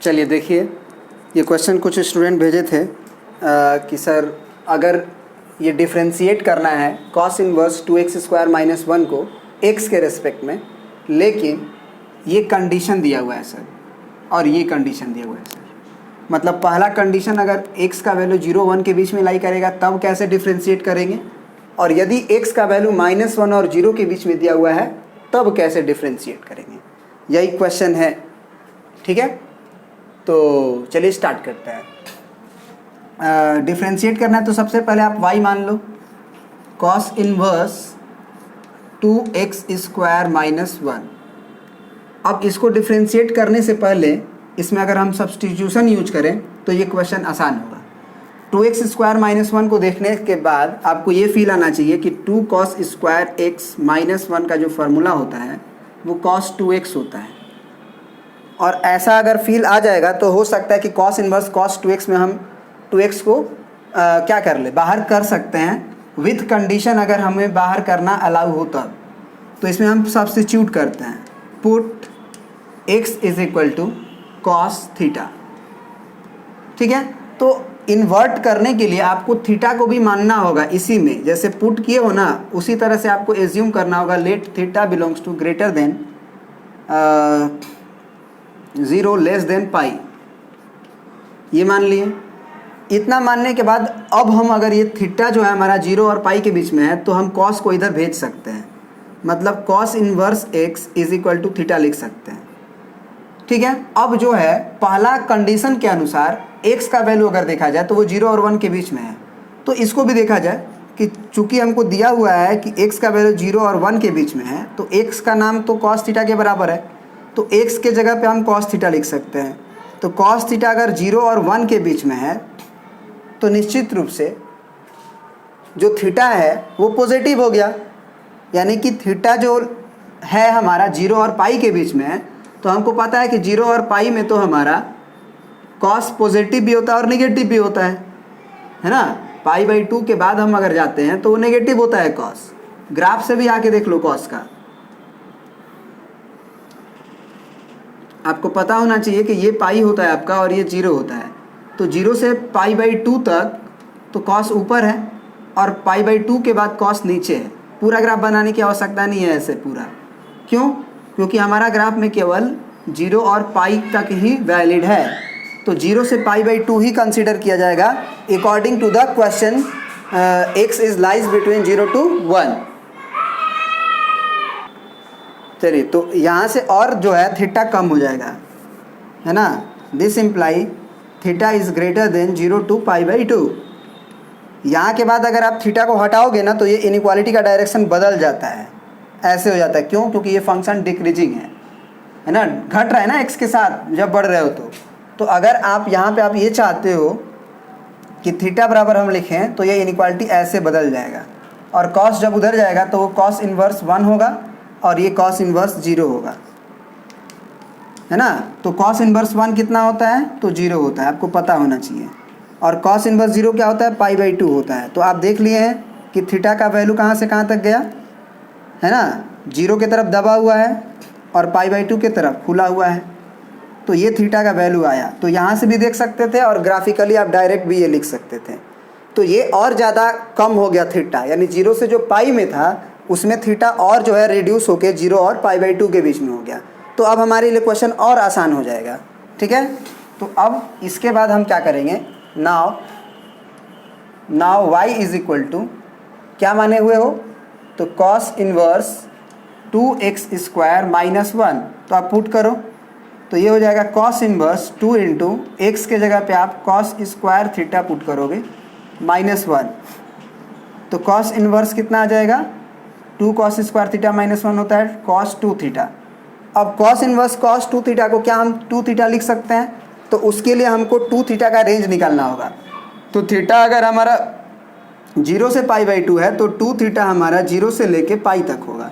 चलिए देखिए, ये क्वेश्चन कुछ स्टूडेंट भेजे थे कि सर अगर ये डिफ्रेंशिएट करना है कॉस इनवर्स 2x² - 1 को x के रेस्पेक्ट में, लेकिन ये कंडीशन दिया हुआ है सर और ये कंडीशन दिया हुआ है सर। मतलब पहला कंडीशन अगर x का वैल्यू 0 1 के बीच में लाई करेगा तब कैसे डिफ्रेंशिएट करेंगे, और यदि x का वैल्यू -1 और 0 के बीच में दिया हुआ है तब कैसे डिफ्रेंशिएट करेंगे, यही क्वेश्चन है। ठीक है, तो चलिए स्टार्ट करते हैं। डिफ्रेंशिएट करना है तो सबसे पहले आप y मान लो, कॉस इनवर्स 2x² - 1। अब इसको डिफ्रेंशिएट करने से पहले इसमें अगर हम सब्स्टिट्यूशन यूज करें तो ये क्वेश्चन आसान होगा। 2x² - 1 को देखने के बाद आपको ये फील आना चाहिए कि 2 cos² x - 1 का जो फार्मूला होता है वो cos 2x होता है, और ऐसा अगर फील आ जाएगा तो हो सकता है कि cos इनवर्स cos 2x में हम 2x को क्या कर ले, बाहर कर सकते हैं विथ कंडीशन, अगर हमें बाहर करना अलाउ हो तब। तो इसमें हम सब्स्टिट्यूट करते हैं, पुट x = cos थीटा। ठीक है, तो इन्वर्ट करने के लिए आपको थीटा को भी मानना होगा इसी में, जैसे पुट किए हो ना उसी तरह से आपको एज्यूम करना होगा let theta belongs to greater than 0 less than pi. ये मान लिए। इतना मानने के बाद अब हम अगर ये थीटा जो है हमारा 0 और पाई के बीच में है तो हम कॉस को इधर भेज सकते हैं, मतलब कॉस इनवर्स x = थीटा लिख सकते हैं। ठीक है, अब जो है पहला कंडीशन के अनुसार x का वैल्यू अगर देखा जाए तो वो 0 और 1 के बीच में है, तो इसको भी देखा जाए कि चूंकि हमको दिया हुआ है कि x का वैल्यू 0 और 1 के बीच में है तो x का नाम तो cos थीटा के बराबर है, तो x के जगह पे हम cos थीटा लिख सकते हैं। तो cos थीटा अगर 0 और 1 के बीच में है तो निश्चित रूप से जो थीटा है वो पॉजिटिव हो गया, यानी कि थीटा जो है हमारा 0 और पाई के बीच में है, तो हमको पता है कि 0 और पाई में तो हमारा cos पॉजिटिव भी होता है और नेगेटिव भी होता है ना। π/2 के बाद हम अगर जाते हैं तो वो नेगेटिव होता है cos। ग्राफ से भी आके देख लो cos का, आपको पता होना चाहिए कि ये पाई होता है आपका और ये 0 होता है, तो 0 से π/2 तक तो cos ऊपर है और π/2 के बाद cos नीचे है। पूरा ग्राफ बनाने की आवश्यकता नहीं है ऐसे पूरा, क्यों? क्योंकि हमारा ग्राफ में केवल 0 और पाई तक ही वैलिड है, तो 0 से π/2 ही कंसीडर किया जाएगा according to the question x is lies between 0 to 1। चलिए, तो यहाँ से और जो है थीटा कम हो जाएगा, है ना। This imply theta is greater than 0 to π/2। यहाँ के बाद अगर आप थीटा को हटाओगे ना तो ये इनइक्वालिटी का डायरेक्शन बदल जाता है, ऐसे हो जाता है। क्यों? क्योंकि ये फंक्शन डिक्रीजिंग है ना, घट रहा है ना x के साथ जब बढ़ रहे हो तो अगर आप यहाँ पे आप ये चाहते हो कि थीटा बराबर हम लिखें तो ये इनइक्वालिटी ऐसे बदल जाएगा, और cos जब उधर जाएगा तो वो cos इनवर्स 1 होगा और ये cos इनवर्स 0 होगा, है ना। तो cos इनवर्स 1 कितना होता है? तो 0 होता है, आपको पता होना चाहिए। और cos इनवर्स 0 क्या होता है? π/2 होता है। तो आप देख लिए हैं कि थीटा का वैल्यू कहाँ से कहाँ तक गया, है ना। 0 की तरफ दबा हुआ है और π/2 की तरफ खुला हुआ है, तो ये थीटा का वैल्यू आया। तो यहाँ से भी देख सकते थे और ग्राफिकली आप डायरेक्ट भी ये लिख सकते थे। तो ये और ज़्यादा कम हो गया थीटा, यानी 0 से जो पाई में था उसमें थीटा और जो है रिड्यूस होके 0 और π/2 के बीच में हो गया। तो अब हमारे लिए क्वेश्चन और आसान हो जाएगा। ठीक है, तो अब इसके बाद हम क्या करेंगे, नाउ y = क्या माने हुए हो, तो cos इनवर्स 2x² - 1। तो आप पुट करो तो ये हो जाएगा cos इनवर्स 2 × x के जगह पे आप cos² थीटा पुट करोगे -1। तो cos इनवर्स कितना आ जाएगा, 2 cos² थीटा -1 होता है cos 2 थीटा। अब cos इनवर्स cos 2 थीटा को क्या हम 2 थीटा लिख सकते हैं, तो उसके लिए हमको 2 थीटा का रेंज निकालना होगा। तो थीटा अगर हमारा 0 से π/2 है तो 2 थीटा हमारा 0 से लेके पाई तक होगा।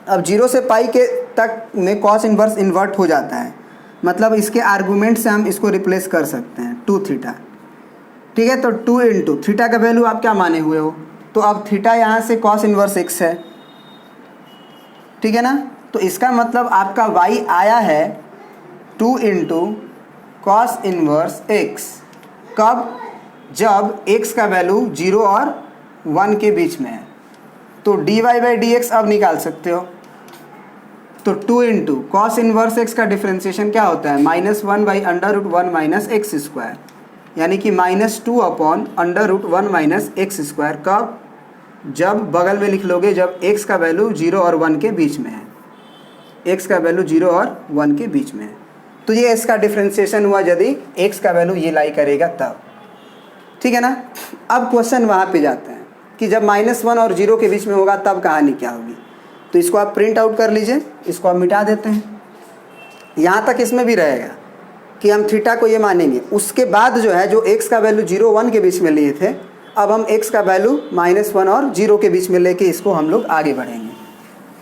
अब 0 से पाई के तक में cos इनवर्स इन्वर्ट हो जाता है, मतलब इसके आर्गूमेंट से हम इसको रिप्लेस कर सकते हैं 2 थीटा। ठीक है, तो 2 × थीटा का वैल्यू आप क्या माने हुए हो, तो अब थीटा यहाँ से cos इनवर्स x है, ठीक है ना। तो इसका मतलब आपका y आया है 2 × कॉस इनवर्स एक्स। कब? जब x का वैल्यू 0 और 1 के बीच में है। तो dy/dx अब निकाल सकते हो। तो 2 इंटू कॉस इनवर्स एक्स का डिफ्रेंसिएशन क्या होता है? -1/√1 माइनस एक्स स्क्वायर, यानी कि -2/√1 माइनस एक्स स्क्वायर। कब? जब बगल में लिख लोगे जब x का वैल्यू 0 और 1 के बीच में है। x का वैल्यू 0 और 1 के बीच में है। तो ये इसका डिफ्रेंसिएशन हुआ यदि x का वैल्यू ये लाई करेगा तब। ठीक है ना। अब क्वेश्चन वहाँ पे जाते हैं कि जब -1 और 0 के बीच में होगा तब कहानी क्या होगी। तो इसको आप प्रिंट आउट कर लीजिए, इसको आप मिटा देते हैं। यहाँ तक इसमें भी रहेगा कि हम थीटा को ये मानेंगे। उसके बाद जो है जो x का वैल्यू 0 1 के बीच में लिए थे, अब हम x का वैल्यू -1 और 0 के बीच में लेके इसको हम लोग आगे बढ़ेंगे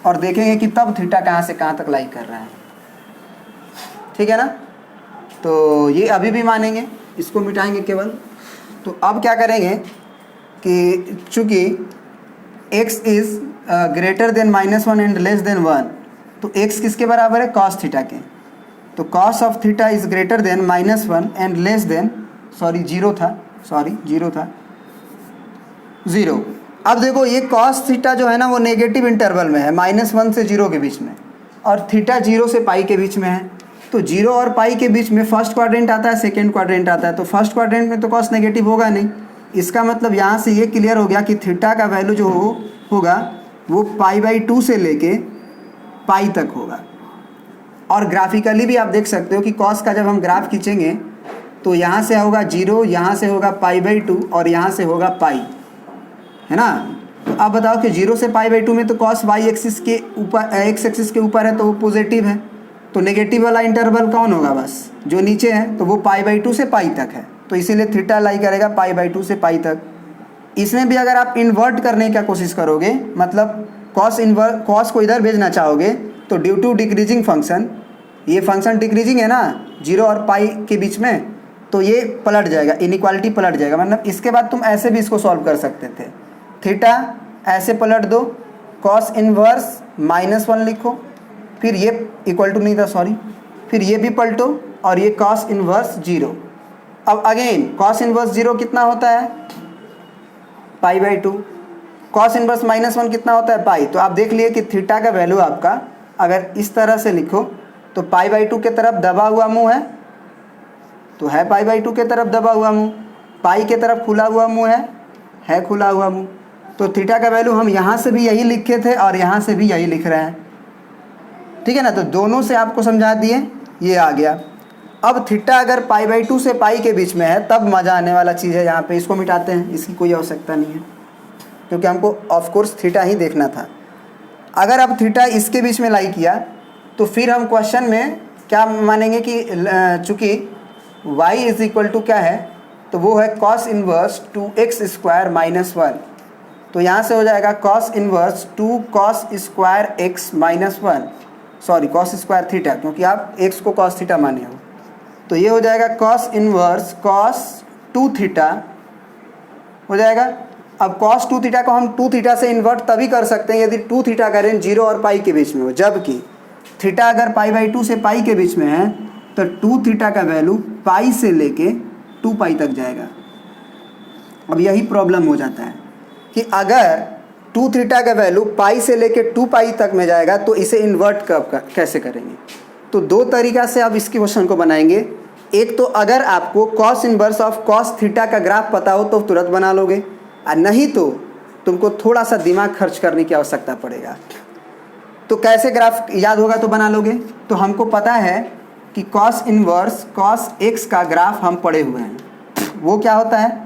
और देखेंगे कि तब थीटा कहाँ से कहाँ तक लाई कर रहा है। ठीक है ना। तो ये अभी भी मानेंगे, इसको मिटाएंगे केवल। तो अब क्या करेंगे कि चूँकि x is greater than -1 and less than 1, तो x किसके बराबर है? कॉस थीटा के। तो cos of theta is greater than -1 and less than 0 था 0। अब देखो ये कॉस थीटा जो है ना वो नेगेटिव इंटरवल में है, -1 से 0 के बीच में, और थीटा 0 से पाई के बीच में है। तो 0 और पाई के बीच में फर्स्ट क्वाड्रेंट आता है, सेकेंड क्वाड्रेंट आता है। तो फर्स्ट क्वाड्रेंट में तो कॉस नेगेटिव होगा नहीं। इसका मतलब यहाँ से ये क्लियर हो गया कि थीटा का वैल्यू जो होगा वो π/2 से लेके पाई तक होगा। और ग्राफिकली भी आप देख सकते हो कि कॉस का जब हम ग्राफ खींचेंगे तो यहाँ से होगा 0, यहाँ से होगा π/2 और यहाँ से होगा पाई, है ना। तो अब बताओ कि 0 से π/2 में तो कॉस y एक्सिस के ऊपर, x एक्सिस के ऊपर है तो वो पॉजिटिव है। तो नेगेटिव वाला इंटरवल कौन होगा? बस जो नीचे है, तो वो π/2 से पाई तक है। तो इसीलिए थीटा लाई करेगा π/2 से पाई तक। इसमें भी अगर आप इन्वर्ट करने की कोशिश करोगे, मतलब कॉस को इधर भेजना चाहोगे, तो ड्यू टू डिक्रीजिंग फंक्शन, ये फंक्शन डिक्रीजिंग है ना 0 और पाई के बीच में, तो ये पलट जाएगा, इनइक्वालिटी पलट जाएगा। मतलब इसके बाद तुम ऐसे भी इसको सॉल्व कर सकते थे। थीटा ऐसे पलट दो, कॉस इनवर्स -1 लिखो, फिर ये इक्वल टू नहीं था फिर ये भी पलटो और ये कॉस इनवर्स 0। अब अगेन कॉस इनवर्स 0 कितना होता है? π/2। कॉस इनवर्स -1 कितना होता है? पाई। तो आप देख लिए कि थीटा का वैल्यू आपका अगर इस तरह से लिखो तो π/2 के तरफ दबा हुआ मुंह तो है π/2 के तरफ दबा हुआ मुंह, पाई के तरफ खुला हुआ मुंह है खुला हुआ मुंह। तो थीटा का वैल्यू हम यहाँ से भी यही लिखे थे और यहाँ से भी यही लिख रहे हैं। ठीक है ना। तो दोनों से आपको समझा दिए, ये आ गया। अब थीटा अगर π/2 से पाई के बीच में है तब मज़ा आने वाला चीज़ है। यहाँ पे इसको मिटाते हैं, इसकी कोई आवश्यकता नहीं है क्योंकि हमको ऑफ कोर्स थीटा ही देखना था। अगर अब थीटा इसके बीच में लाई किया तो फिर हम क्वेश्चन में क्या मानेंगे कि चूँकि y इज इक्वल टू क्या है, तो वो है कॉस इनवर्स 2x² -1। तो यहाँ से हो जाएगा cos inverse 2 cos square x -1, cos square theta, क्योंकि आप x को कॉस थीटा माने हो। तो ये हो जाएगा कॉस इनवर्स कॉस 2 थीटा हो जाएगा। अब कॉस 2 थीटा को हम 2 थीटा से इन्वर्ट तभी कर सकते हैं यदि 2 थीटा का रेंज 0 और पाई के बीच में हो, जबकि थीटा अगर π/2 से पाई के बीच में है तो 2 थीटा का वैल्यू पाई से लेके 2 पाई तक जाएगा। अब यही प्रॉब्लम हो जाता है कि अगर 2 थीटा का वैल्यू पाई से लेके 2 पाई तक में जाएगा तो इसे इन्वर्ट कैसे करेंगे। तो दो तरीक़ा से आप इसकी क्वेश्चन को बनाएंगे। एक तो अगर आपको cos inverse of cos theta का ग्राफ पता हो तो तुरंत बना लोगे, और नहीं तो तुमको थोड़ा सा दिमाग खर्च करने की आवश्यकता पड़ेगा। तो कैसे ग्राफ याद होगा तो बना लोगे। तो हमको पता है कि कॉस इनवर्स कॉस एक्स का ग्राफ हम पढ़े हुए हैं, वो क्या होता है।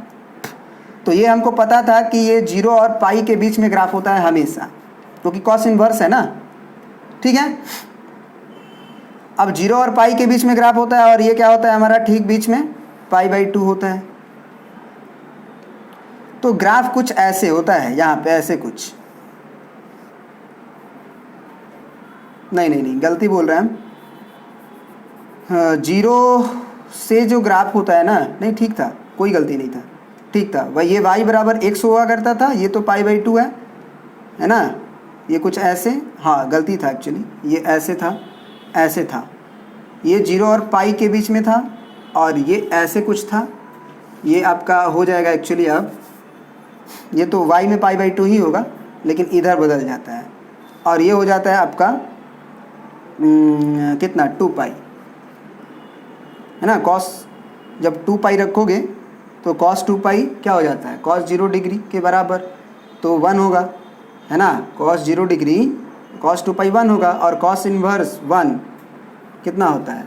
तो ये हमको पता था कि ये 0 और पाई के बीच में ग्राफ होता है हमेशा, क्योंकि कॉस इनवर्स है ना। ठीक है। अब 0 और पाई के बीच में ग्राफ होता है और ये क्या होता है हमारा ठीक बीच में π/2 होता है। तो ग्राफ कुछ ऐसे होता है, यहाँ पे ऐसे कुछ नहीं गलती बोल रहे हैं हम। 0 से जो ग्राफ होता है ना, नहीं ठीक था, कोई गलती नहीं था, ठीक था वही। ये y बराबर x हुआ करता था, ये तो π/2 है ना। ये कुछ ऐसे, हाँ गलती था एक्चुअली, ये ऐसे था, ऐसे था, ये 0 और पाई के बीच में था, और ये ऐसे कुछ था, ये आपका हो जाएगा एक्चुअली अब ये तो y में π/2 ही होगा, लेकिन इधर बदल जाता है और ये हो जाता है आपका कितना 2π, है ना। cos जब 2π रखोगे तो cos 2π क्या हो जाता है, cos 0 डिग्री के बराबर, तो 1 होगा, है ना। cos 0 डिग्री cos 2π 1 होगा और cos इन्वर्स 1 कितना होता है,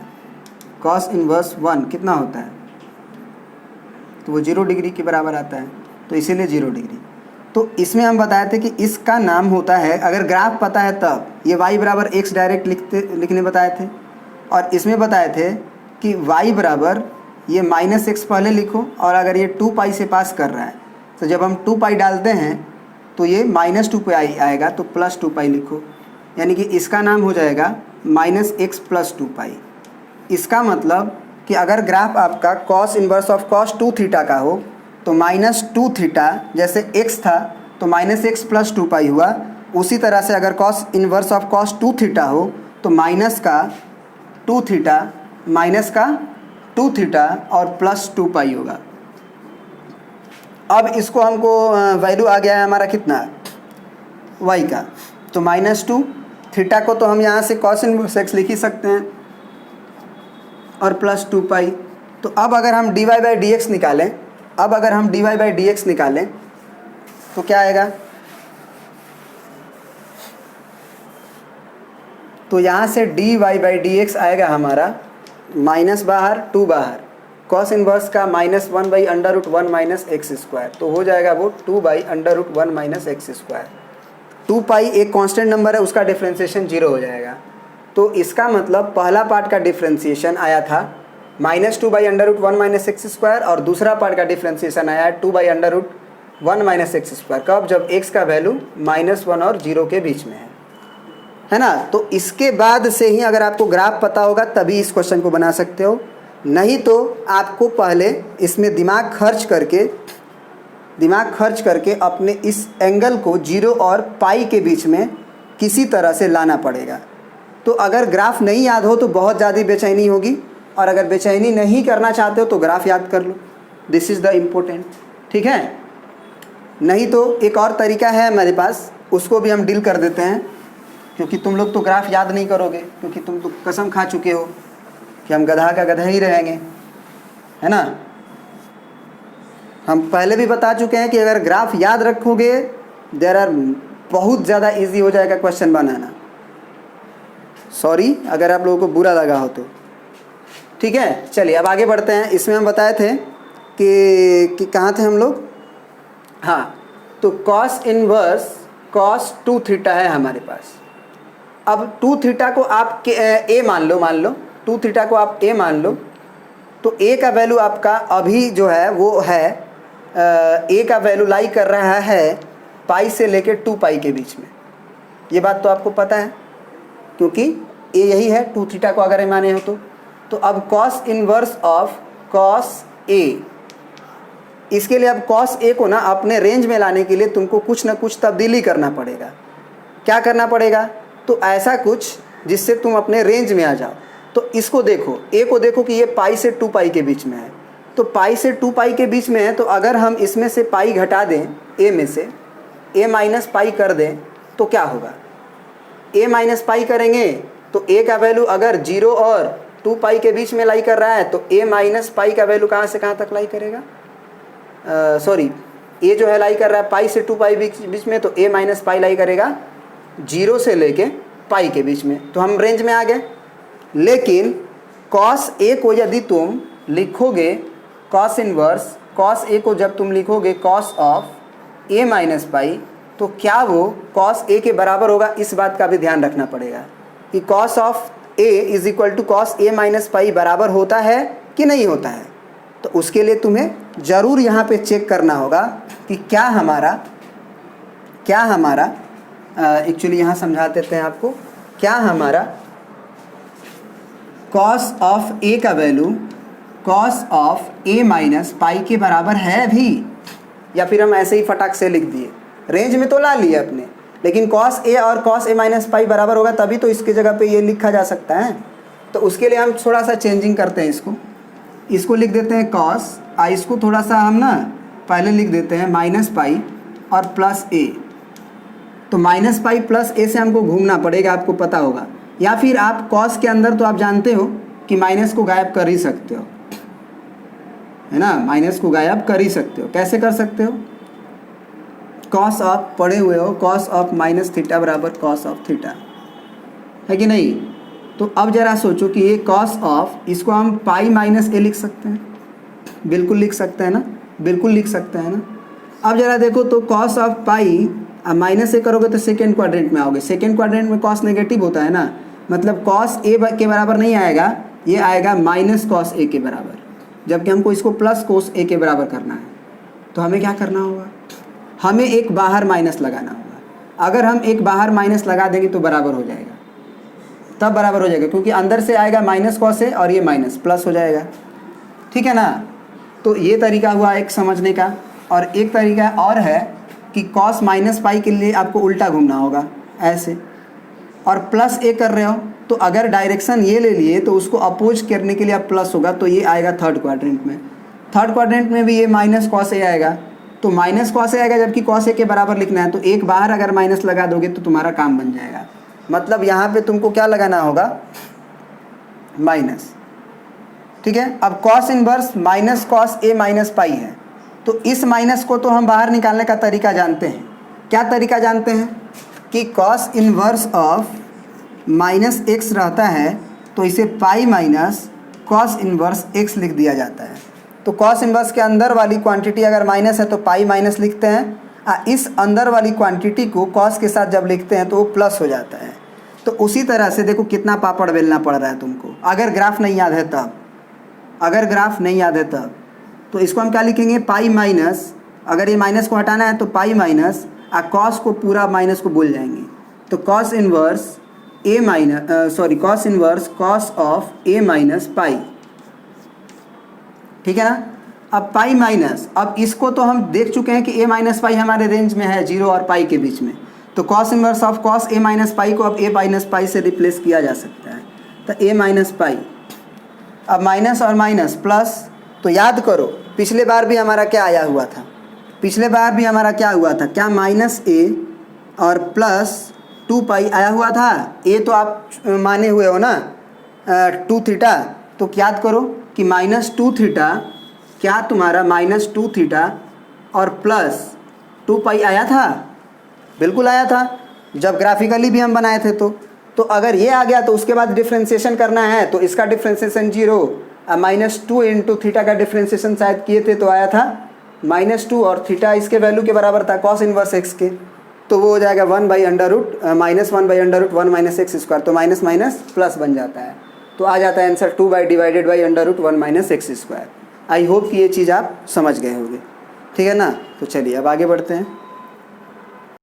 cos इन्वर्स 1 कितना होता है, तो वो 0 डिग्री के बराबर आता है, तो इसीलिए 0 डिग्री। तो इसमें हम बताए थे कि इसका नाम होता है, अगर ग्राफ पता है तब ये y बराबर x डायरेक्ट लिखने बताए थे, और इसमें बताए थे कि y बराबर ये -x पहले लिखो, और अगर ये 2π से पास कर रहा है तो जब हम 2π डालते हैं तो ये -2π आएगा, तो +2π लिखो, यानी कि इसका नाम हो जाएगा -x + 2π। इसका मतलब कि अगर ग्राफ आपका cos inverse of cos 2 theta का हो तो -2 थीटा जैसे x था तो -x + 2π हुआ, उसी तरह से अगर cos inverse of cos 2 theta हो तो -2 थीटा और +2π होगा। अब इसको हमको वैल्यू आ गया है हमारा कितना, y का, तो -2 थीटा को तो हम यहाँ से cos इन्वर्स x लिख ही सकते हैं और +2π। तो अब अगर हम dy/dx निकालें, तो क्या आएगा, तो यहाँ से dy/dx आएगा हमारा माइनस बाहर 2 बाहर, cos इन्वर्स का -1/√1 - x², तो हो जाएगा वो 2/√1 - x²। 2π एक कांस्टेंट नंबर है, उसका डिफ्रेंशिएशन 0 हो जाएगा। तो इसका मतलब पहला पार्ट का डिफ्रेंशिएशन आया था -2/√1 - x², और दूसरा पार्ट का डिफ्रेंशिएशन आया है 2/√1 - x²। कब, जब x का वैल्यू -1 और 0 के बीच में है ना। तो इसके बाद से ही अगर आपको ग्राफ पता होगा तभी इस क्वेश्चन को बना सकते हो, नहीं तो आपको पहले इसमें दिमाग खर्च करके अपने इस एंगल को 0 और पाई के बीच में किसी तरह से लाना पड़ेगा। तो अगर ग्राफ नहीं याद हो तो बहुत ज़्यादा बेचैनी होगी, और अगर बेचैनी नहीं करना चाहते हो तो ग्राफ याद कर लो, दिस इज़ द इम्पोर्टेंट, ठीक है। नहीं तो एक और तरीका है मेरे पास, उसको भी हम डील कर देते हैं, क्योंकि तुम लोग तो ग्राफ याद नहीं करोगे, क्योंकि तुम तो कसम खा चुके हो कि हम गधा का गधा ही रहेंगे, है ना। हम पहले भी बता चुके हैं कि अगर ग्राफ याद रखोगे बहुत ज़्यादा इजी हो जाएगा क्वेश्चन बनाना। सॉरी अगर आप लोगों को बुरा लगा हो तो, ठीक है। चलिए अब आगे बढ़ते हैं। इसमें हम बताए थे कि कहाँ थे हम लोग, हाँ, तो cos इन्वर्स cos 2 थीटा है हमारे पास। अब 2 थीटा को आप a मान लो 2 थीटा को आप a मान लो, तो a का वैल्यू आपका अभी जो है वो है a का वैल्यू लाई कर रहा है पाई से लेकर 2π के बीच में। ये बात तो आपको पता है, क्योंकि a यही है 2 थीटा को अगर माने हो तो अब cos inverse of cos a, इसके लिए अब cos a को ना अपने रेंज में लाने के लिए तुमको कुछ ना कुछ तब्दीली करना पड़ेगा। क्या करना पड़ेगा, तो ऐसा कुछ जिससे तुम अपने रेंज में आ जाओ। तो इसको देखो, a को देखो कि ये पाई से 2π के बीच में है, तो पाई से 2π के बीच में है, तो अगर हम इसमें से पाई घटा दें a में से, a माइनस पाई कर दें तो क्या होगा, a माइनस पाई करेंगे तो a का वैल्यू अगर 0 और 2π के बीच में लाई कर रहा है तो a माइनस पाई का वैल्यू कहाँ से कहाँ तक लाई करेगा, सॉरी a जो है लाई कर रहा है पाई से 2π बीच में, तो a माइनस पाई लाई करेगा 0 से लेके पाई के बीच में, तो हम रेंज में आ गए। लेकिन cos a को यदि तुम लिखोगे cos इन्वर्स cos a को जब तुम लिखोगे cos ऑफ a माइनस पाई, तो क्या वो cos a के बराबर होगा, इस बात का भी ध्यान रखना पड़ेगा कि cos of a is equal to cos a minus pi बराबर होता है कि नहीं होता है। तो उसके लिए तुम्हें ज़रूर यहाँ पे चेक करना होगा कि क्या हमारा एक्चुअली यहाँ समझा देते हैं आपको, क्या हमारा cos ऑफ a का value cos of a minus पाई के बराबर है भी, या फिर हम ऐसे ही फटाक से लिख दिए, रेंज में तो ला लिए अपने, लेकिन cos a और cos a माइनस पाई बराबर होगा तभी तो इसकी जगह पे ये लिखा जा सकता है। तो उसके लिए हम थोड़ा सा चेंजिंग करते हैं इसको, इसको लिख देते हैं कॉस, इसको थोड़ा सा हम ना पहले लिख देते हैं माइनस पाई और प्लस ए। तो माइनस पाई प्लस ए से हमको घूमना पड़ेगा, आपको पता होगा। या फिर आप कॉस के अंदर तो आप जानते हो कि माइनस को गायब कर ही सकते हो, है ना, माइनस को गायब कर ही सकते हो। कैसे कर सकते हो? कॉस ऑफ पढ़े हुए हो, कॉस ऑफ माइनस थीटा बराबर कॉस ऑफ थीटा, है कि नहीं? तो अब ज़रा सोचो कि ये कॉस ऑफ, इसको हम पाई माइनस ए लिख सकते हैं, बिल्कुल लिख सकते हैं ना, बिल्कुल लिख सकते हैं ना। अब ज़रा देखो तो कॉस ऑफ पाई अब माइनस ए करोगे तो सेकेंड क्वाड्रेंट में आओगे। सेकेंड क्वाड्रेंट में कॉस नेगेटिव होता है ना, मतलब कॉस ए के बराबर नहीं आएगा, ये आएगा माइनस कॉस ए के बराबर, जबकि हमको इसको प्लस कोस ए के बराबर करना है। तो हमें क्या करना होगा? हमें एक बाहर माइनस लगाना होगा। अगर हम एक बाहर माइनस लगा देंगे तो बराबर हो जाएगा, तब बराबर हो जाएगा, क्योंकि अंदर से आएगा माइनस कॉस ए और ये माइनस प्लस हो जाएगा, ठीक है ना। तो ये तरीका हुआ एक समझने का। और एक तरीका और है कि कॉस माइनस पाई के लिए आपको उल्टा घूमना होगा ऐसे, और प्लस ए कर रहे हो तो अगर डायरेक्शन ये ले लिए तो उसको अपोज करने के लिए आप प्लस होगा, तो ये आएगा थर्ड क्वाड्रेंट में। थर्ड क्वाड्रेंट में भी ये माइनस कॉस ए आएगा, तो माइनस कॉस ए आएगा, जबकि कॉस ए के बराबर लिखना है, तो एक बाहर अगर माइनस लगा दोगे तो तुम्हारा काम बन जाएगा। मतलब यहाँ पे तुमको क्या लगाना होगा? माइनस, ठीक है। अब cos inverse minus cos A minus pi है, तो इस माइनस को तो हम बाहर निकालने का तरीका जानते हैं। क्या तरीका जानते हैं? कि cos inverse of minus x रहता है तो इसे pi minus cos inverse x लिख दिया जाता है। तो कॉस इनवर्स के अंदर वाली क्वांटिटी अगर माइनस है तो पाई माइनस लिखते हैं, इस अंदर वाली क्वांटिटी को कॉस के साथ जब लिखते हैं तो वो प्लस हो जाता है। तो उसी तरह से देखो कितना पापड़ बेलना पड़ रहा है तुमको, अगर ग्राफ नहीं याद है तब, अगर ग्राफ नहीं याद है तब। तो इसको हम क्या लिखेंगे? पाई माइनस, अगर ये माइनस को हटाना है तो पाई माइनस कॉस को पूरा माइनस को भूल जाएंगे, तो cos inverse A minus cos inverse cos of A minus pi, ठीक है ना। अब पाई माइनस, अब इसको तो हम देख चुके हैं कि ए माइनस पाई हमारे रेंज में है 0 और पाई के बीच में, तो cos inverse of cos A minus pi को अब ए माइनस पाई से रिप्लेस किया जा सकता है, तो ए माइनस पाई। अब माइनस और माइनस प्लस, तो याद करो पिछले बार भी हमारा क्या आया हुआ था? पिछले बार भी हमारा क्या हुआ था? क्या माइनस ए और प्लस 2 पाई आया हुआ था? ए तो आप माने हुए हो ना 2 थीटा, तो याद करो कि माइनस 2 थीटा, क्या तुम्हारा माइनस 2 थीटा और प्लस 2 पाई आया था? बिल्कुल आया था, जब ग्राफिकली भी हम बनाए थे। तो अगर ये आ गया तो उसके बाद डिफ्रेंशिएशन करना है, तो इसका डिफ्रेंशिएशन 0, -2 इंटू थीटा का डिफ्रेंशिएशन शायद किए थे तो आया था -2, और थीटा इसके वैल्यू के बराबर था कॉस इनवर्स एक्स के, तो वो हो जाएगा 1/√-1/√1 माइनस एक्स स्क्वायर, तो माइनस माइनस प्लस बन जाता है, तो आ जाता है answer 2/√1 minus x square. I hope कि ये चीज़ आप समझ गए होंगे, ठीक है ना। तो चलिए अब आगे बढ़ते हैं।